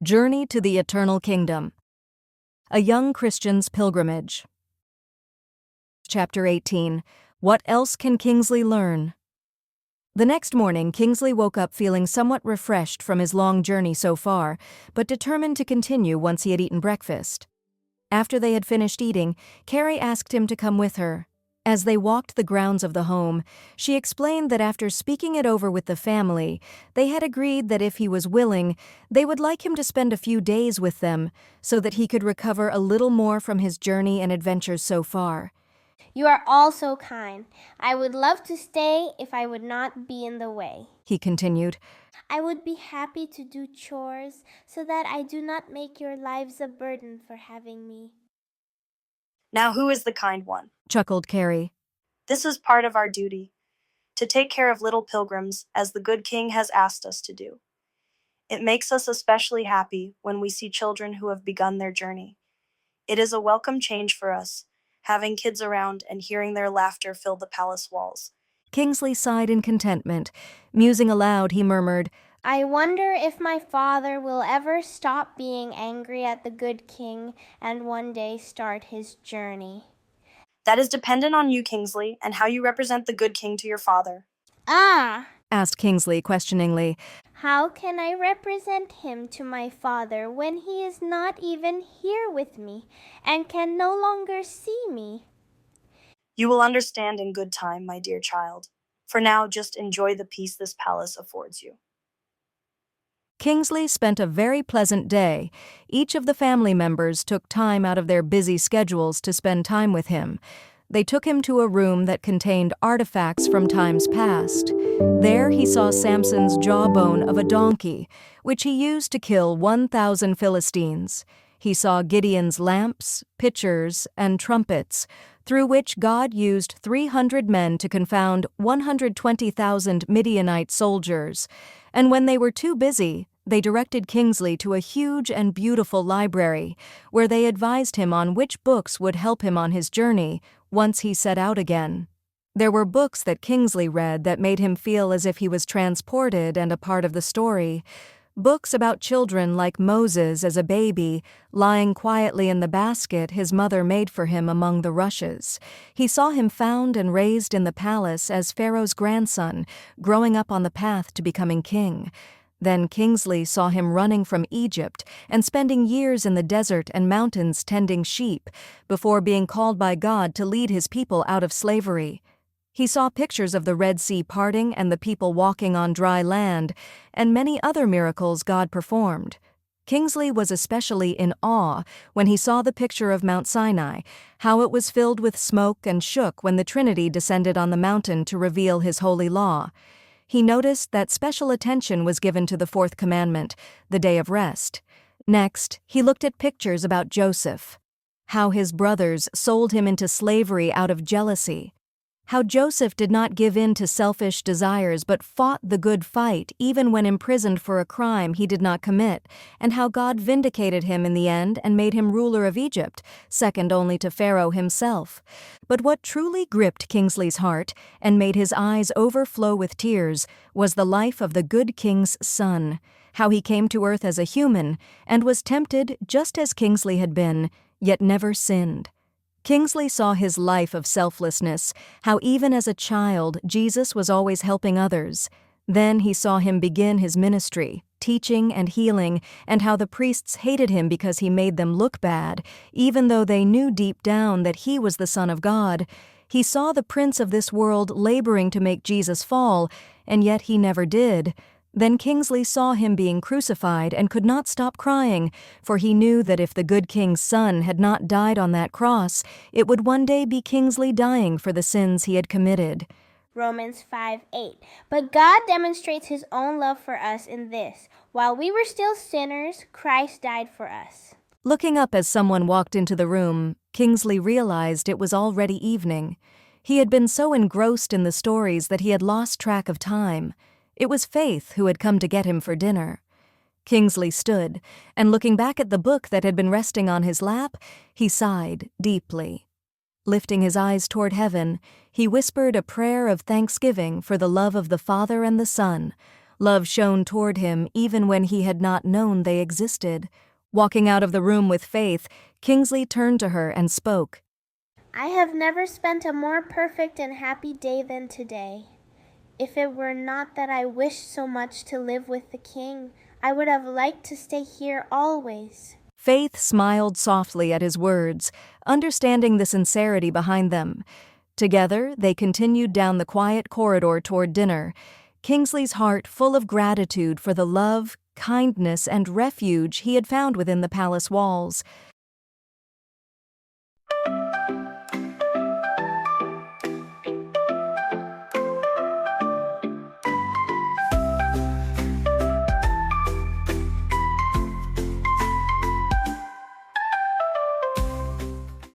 Journey to the Eternal Kingdom. A Young Christian's Pilgrimage. Chapter 18. What else can Kingsley learn? The next morning, Kingsley woke up feeling somewhat refreshed from his long journey so far, but determined to continue once he had eaten breakfast. After they had finished eating, Carrie asked him to come with her. As they walked the grounds of the home, she explained that after speaking it over with the family, they had agreed that if he was willing, they would like him to spend a few days with them so that he could recover a little more from his journey and adventures so far. You are all so kind. I would love to stay if I would not be in the way, he continued. I would be happy to do chores so that I do not make your lives a burden for having me. Now who is the kind one? Chuckled Carrie. This is part of our duty, to take care of little pilgrims as the good king has asked us to do. It makes us especially happy when we see children who have begun their journey. It is a welcome change for us, having kids around and hearing their laughter fill the palace walls. Kingsley sighed in contentment. Musing aloud, he murmured, I wonder if my father will ever stop being angry at the good king and one day start his journey. That is dependent on you, Kingsley, and how you represent the good king to your father. Asked Kingsley questioningly. How can I represent him to my father when he is not even here with me and can no longer see me? You will understand in good time, my dear child. For now, just enjoy the peace this palace affords you. Kingsley spent a very pleasant day. Each of the family members took time out of their busy schedules to spend time with him. They took him to a room that contained artifacts from times past. There he saw Samson's jawbone of a donkey, which he used to kill 1,000 Philistines. He saw Gideon's lamps, pitchers, and trumpets, through which God used 300 men to confound 120,000 Midianite soldiers. And when they were too busy, they directed Kingsley to a huge and beautiful library, where they advised him on which books would help him on his journey once he set out again. There were books that Kingsley read that made him feel as if he was transported and a part of the story. Books about children like Moses as a baby, lying quietly in the basket his mother made for him among the rushes. He saw him found and raised in the palace as Pharaoh's grandson, growing up on the path to becoming king. Then Kingsley saw him running from Egypt and spending years in the desert and mountains tending sheep, before being called by God to lead his people out of slavery. He saw pictures of the Red Sea parting and the people walking on dry land, and many other miracles God performed. Kingsley was especially in awe when he saw the picture of Mount Sinai, how it was filled with smoke and shook when the Trinity descended on the mountain to reveal his holy law. He noticed that special attention was given to the fourth commandment, the day of rest. Next, he looked at pictures about Joseph, how his brothers sold him into slavery out of jealousy, how Joseph did not give in to selfish desires but fought the good fight even when imprisoned for a crime he did not commit, and how God vindicated him in the end and made him ruler of Egypt, second only to Pharaoh himself. But what truly gripped Kingsley's heart and made his eyes overflow with tears was the life of the good king's son, how he came to earth as a human and was tempted just as Kingsley had been, yet never sinned. Kingsley saw his life of selflessness, how even as a child Jesus was always helping others. Then he saw him begin his ministry, teaching and healing, and how the priests hated him because he made them look bad, even though they knew deep down that he was the Son of God. He saw the prince of this world laboring to make Jesus fall, and yet he never did. Then Kingsley saw him being crucified and could not stop crying, for he knew that if the good king's son had not died on that cross, it would one day be Kingsley dying for the sins he had committed. Romans 5:8. But God demonstrates his own love for us in this: while we were still sinners, Christ died for us. Looking up as someone walked into the room, Kingsley realized it was already evening. He had been so engrossed in the stories that he had lost track of time. It was Faith who had come to get him for dinner. Kingsley stood, and looking back at the book that had been resting on his lap, he sighed deeply. Lifting his eyes toward heaven, he whispered a prayer of thanksgiving for the love of the Father and the Son, Love shone toward him even when he had not known they existed. Walking out of the room with Faith, Kingsley turned to her and spoke. I have never spent a more perfect and happy day than today. If it were not that I wished so much to live with the king, I would have liked to stay here always. Faith smiled softly at his words, understanding the sincerity behind them. Together, they continued down the quiet corridor toward dinner, Kingsley's heart full of gratitude for the love, kindness, and refuge he had found within the palace walls.